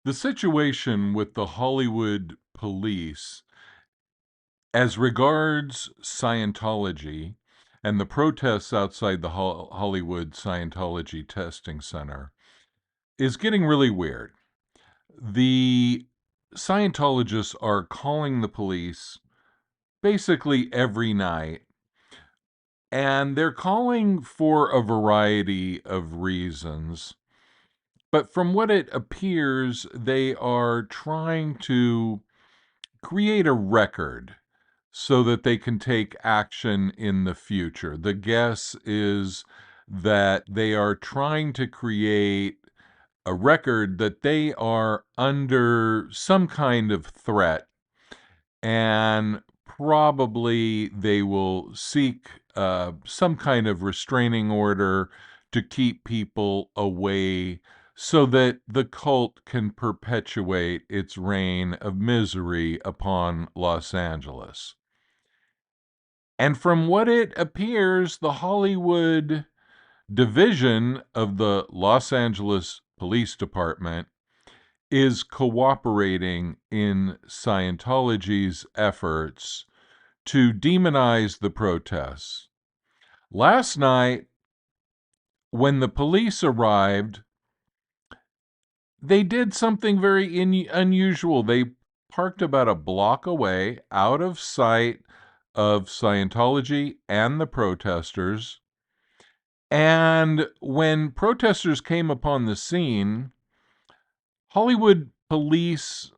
The situation with the Hollywood police as regards Scientology and the protests outside the Hollywood Scientology testing center is getting really weird. The Scientologists are calling the police basically every night, and they're calling for a variety of reasons. But from what it appears, they are trying to create a record so that they can take action in the future. The guess is that they are trying to create a record that they are under some kind of threat, and probably they will seek some kind of restraining order to keep people away so that the cult can perpetuate its reign of misery upon Los Angeles. And from what it appears, the Hollywood division of the Los Angeles Police Department is cooperating in Scientology's efforts to demonize the protests. Last night, when the police arrived, they did something very unusual. They parked about a block away, out of sight of Scientology and the protesters. And when protesters came upon the scene, Hollywood police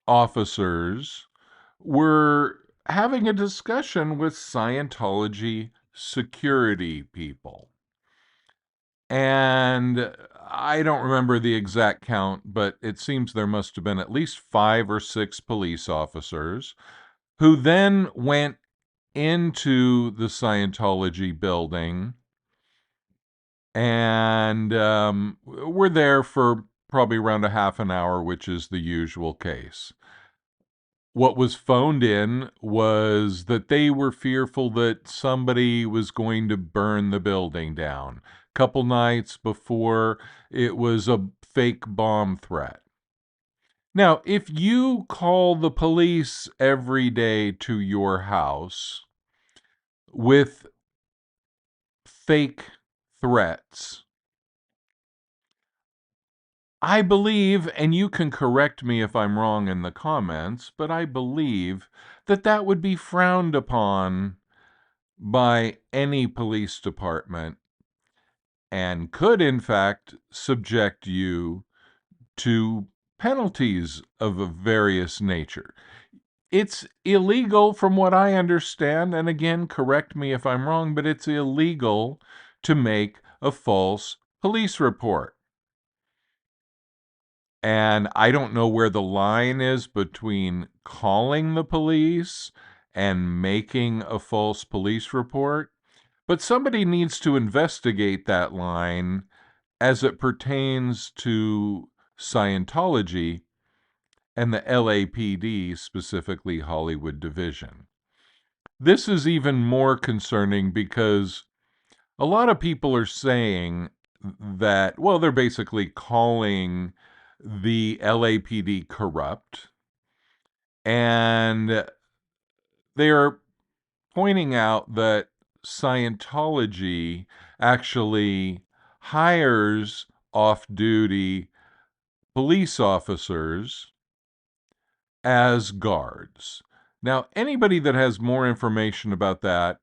officers were having a discussion with Scientology security people. And I don't remember the exact count, but it seems there must have been at least 5 or 6 police officers who then went into the Scientology building and were there for probably around a half an hour, which is the usual case. What was phoned in was that they were fearful that somebody was going to burn the building down. Couple nights before, it was a fake bomb threat. Now, if you call the police every day to your house with fake threats, I believe, and you can correct me if I'm wrong in the comments, but I believe that that would be frowned upon by any police department and could, in fact, subject you to penalties of a various nature. It's illegal, from what I understand, and again, correct me if I'm wrong, but it's illegal to make a false police report. And I don't know where the line is between calling the police and making a false police report, but somebody needs to investigate that line as it pertains to Scientology and the LAPD, specifically Hollywood Division. This is even more concerning because a lot of people are saying that, well, they're basically calling the LAPD corrupt, and they're pointing out that Scientology actually hires off-duty police officers as guards. Now, anybody that has more information about that,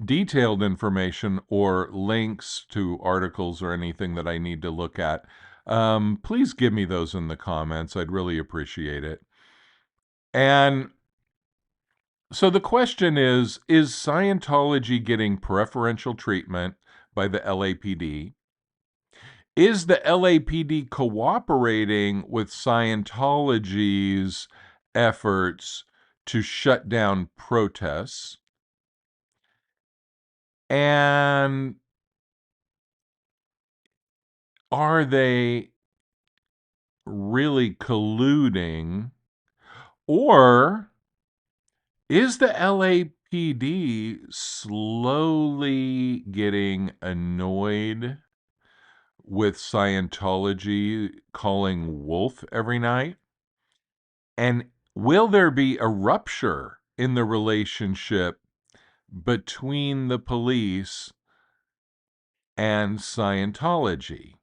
detailed information or links to articles or anything that I need to look at, please give me those in the comments. I'd really appreciate it. And so the question is Scientology getting preferential treatment by the LAPD? Is the LAPD cooperating with Scientology's efforts to shut down protests? And are they really colluding? Or is the LAPD slowly getting annoyed with Scientology calling wolf every night? And will there be a rupture in the relationship between the police and Scientology?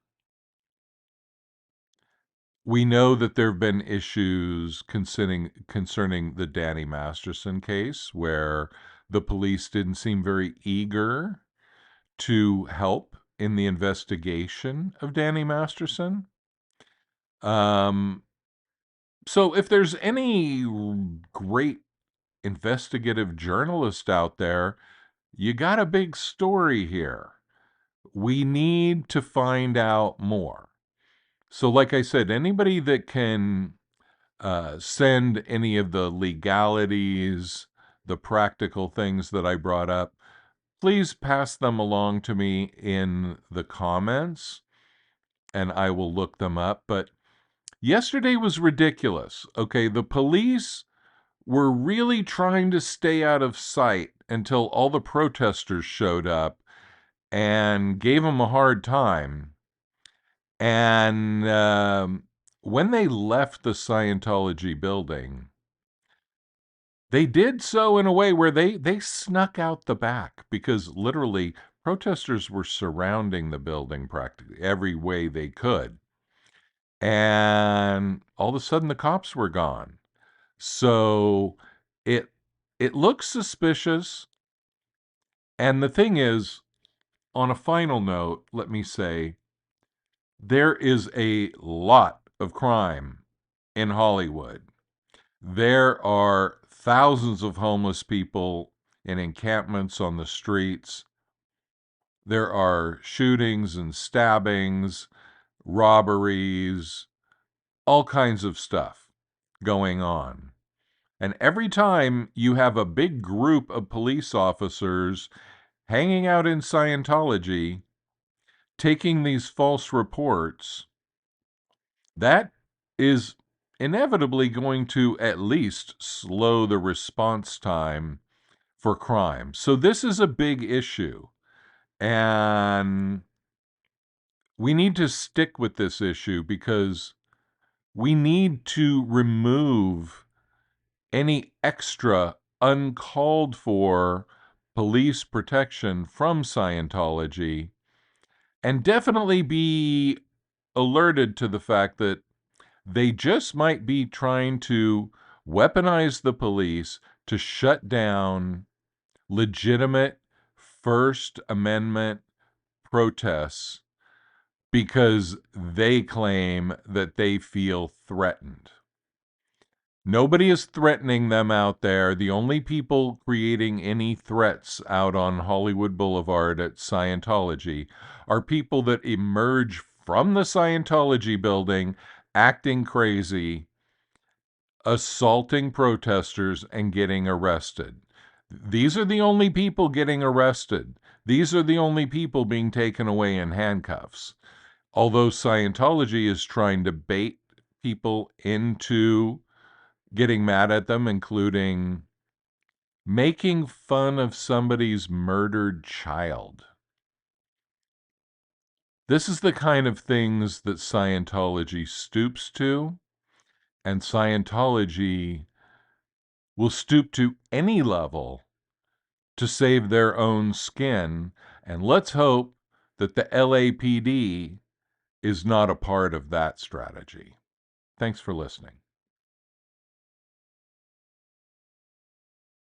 We know that there have been issues concerning the Danny Masterson case, where the police didn't seem very eager to help in the investigation of Danny Masterson. Um, so if there's any great investigative journalist out there, you got a big story here. We need to find out more. So, like I said, anybody that can send any of the legalities, the practical things that I brought up, please pass them along to me in the comments and I will look them up. But yesterday was ridiculous. Okay, the police were really trying to stay out of sight until all the protesters showed up and gave them a hard time. And when they left the Scientology building, they did so in a way where they snuck out the back, because literally protesters were surrounding the building practically every way they could. And all of a sudden the cops were gone. So it it looks suspicious. And the thing is, on a final note, let me say, there is a lot of crime in Hollywood. There are thousands of homeless people in encampments on the streets. There are shootings and stabbings, robberies, all kinds of stuff going on. And every time you have a big group of police officers hanging out in Scientology, taking these false reports, that is inevitably going to at least slow the response time for crime. So this is a big issue, and we need to stick with this issue because we need to remove any extra uncalled for police protection from Scientology, and definitely be alerted to the fact that they just might be trying to weaponize the police to shut down legitimate First Amendment protests because they claim that they feel threatened. Nobody is threatening them out there. The only people creating any threats out on Hollywood Boulevard at Scientology are people that emerge from the Scientology building acting crazy, assaulting protesters, and getting arrested. These are the only people getting arrested. These are the only people being taken away in handcuffs. Although Scientology is trying to bait people into getting mad at them, including making fun of somebody's murdered child. This is the kind of things that Scientology stoops to, and Scientology will stoop to any level to save their own skin. And let's hope that the LAPD is not a part of that strategy. Thanks for listening.